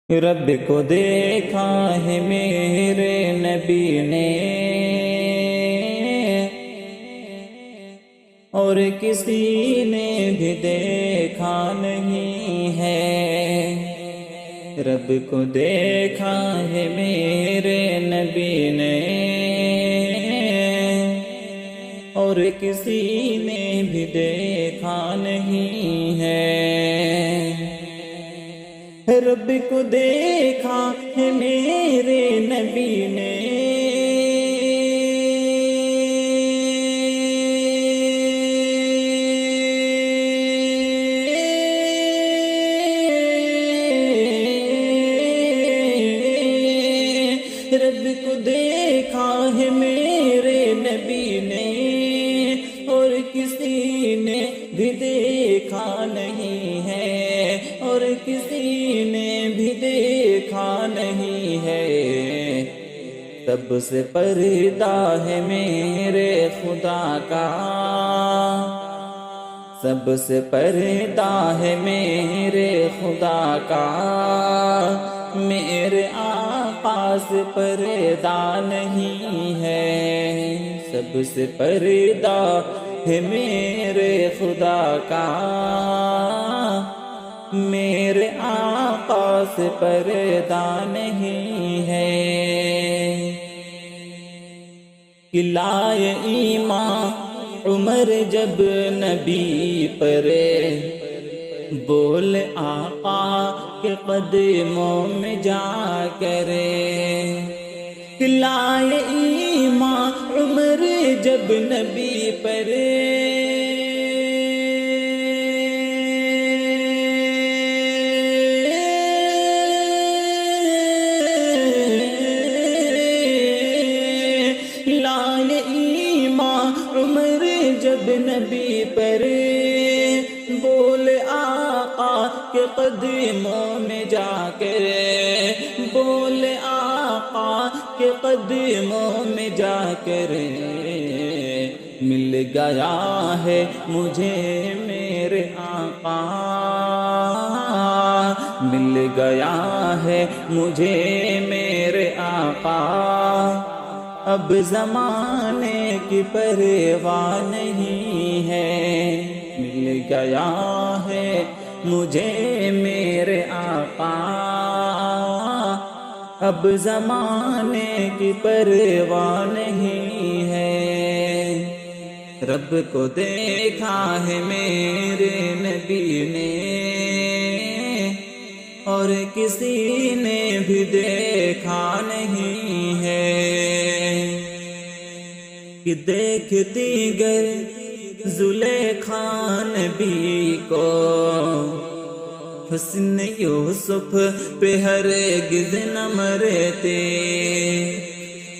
رب کو دیکھا ہے میرے نبی نے اور کسی نے بھی دیکھا نہیں ہے۔ رب کو دیکھا ہے میرے نبی نے اور کسی نے بھی دیکھا نہیں ہے۔ رب کو دیکھا ہے میرے نبی نے رب کو دیکھا ہے میرے نبی نے اور کسی نے بھی دیکھا نہیں ہے، اور کسی نے بھی دیکھا نہیں ہے۔ سب سے پردہ ہے میرے خدا کا، سب سے پردہ ہے میرے خدا کا، میرے آقا سے پردہ نہیں ہے۔ سب سے پردہ ہے میرے خدا کا، میرے آقا سے پردہ نہیں ہے۔ قلعہ ایمان عمر جب نبی پر بول آقا کے قدموں میں جا کرے۔ قلعہ ایمان عمر جب نبی پر عمر جب نبی پر بول آقا کے قدموں میں جا کر، بول آقا کے قدموں میں جا کر، مل گیا ہے مجھے میرے آقا، مل گیا ہے مجھے میرے آقا۔ اب زمانے کی پرواہ نہیں ہے، مل گیا ہے مجھے میرے آقا۔ اب زمانے کی پرواہ نہیں ہے۔ رب کو دیکھا ہے میرے نبی نے اور کسی نے بھی دیکھا نہیں ہے۔ کہ دیکھتی گر زلیخا نبی کو، حسن یوسف پہ ہرگز نہ مرتے۔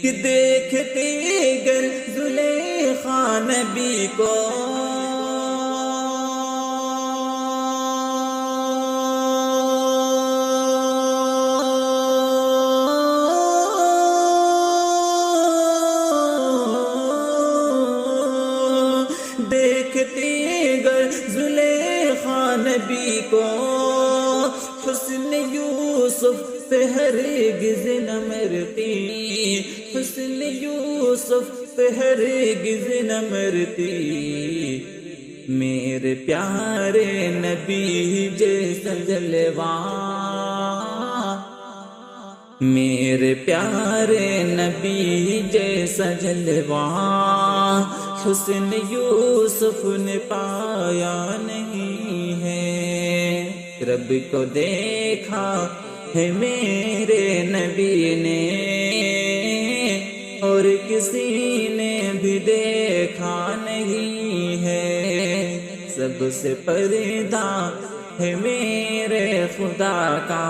کہ دیکھتی گر زلیخا نبی کو، دیکھتی گر زلیخا نبی کو، حسن یوسف پہ ہرگز نہ مرتی، حسن یوسف پہ ہرگز نہ مرتی۔ میرے پیارے نبی جیسا جلوہ، میرے پیارے نبی جیسا جلوہ، حسن یوسف نے پایا نہیں ہے۔ رب کو دیکھا ہے میرے نبی نے اور کسی نے بھی دیکھا نہیں ہے۔ سب سے پردہ ہے میرے خدا کا،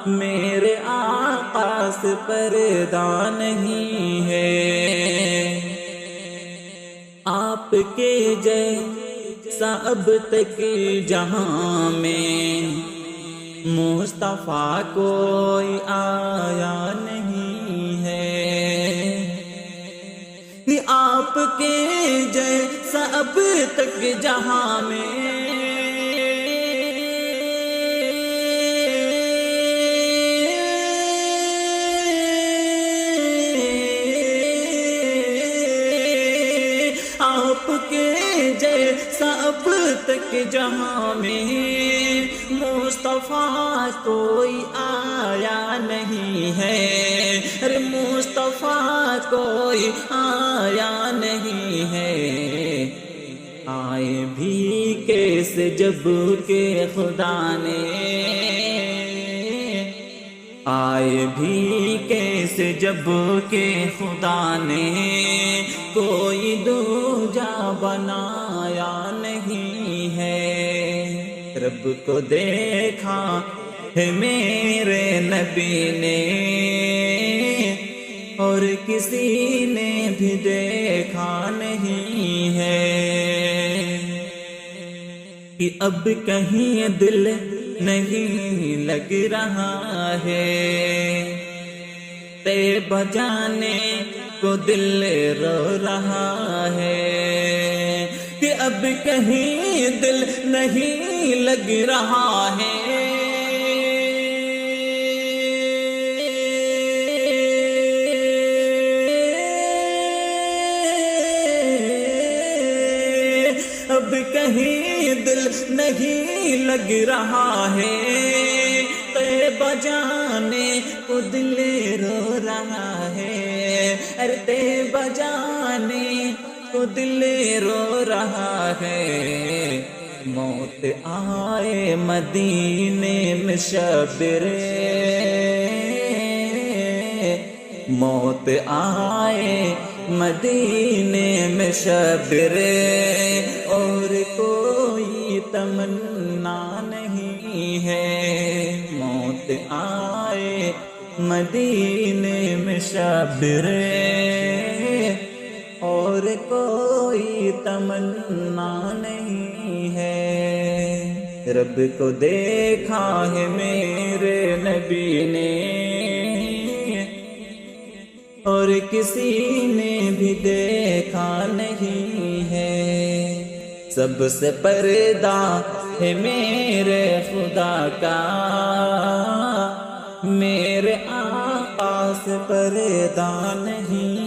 میرے آقا سے پردہ نہیں ہے۔ آپ کے جیسا اب تک جہاں میں مصطفیٰ کوئی آیا نہیں ہے۔ آپ کے جیسا اب تک جہاں میں اب تک جہاں میں مصطفیٰ کوئی آیا نہیں ہے، ارے مصطفیٰ کوئی آیا نہیں ہے، آئے بھی کیسے جب کہ خدا نے، آئے بھی کیسے جب کہ خدا نے کوئی دوجا بنایا نہیں ہے۔ رب کو دیکھا ہے میرے نبی نے اور کسی نے بھی دیکھا نہیں ہے، کہ اب کہیں دل نہیں لگ رہا ہے، طیبہ جانے کو دل رو رہا ہے، کہ اب کہیں دل نہیں لگ رہا ہے، اب کہیں دل نہیں لگ رہا ہے، طیبہ جانے کو دل رو رہا ہے، ارے طیبہ جانے کو دل رو رہا ہے، موت آئے مدینے میں شبرے، موت آئے مدینے میں شبرے، اور کوئی تمنا نہیں ہے، موت آئے مدینے میں شبرے، اور کوئی تمنا نہیں ہے۔ رب کو دیکھا ہے میرے نبی نے اور کسی نے بھی دیکھا نہیں ہے، سب سے پردہ ہے میرے خدا کا، میرے آقا سے پردہ نہیں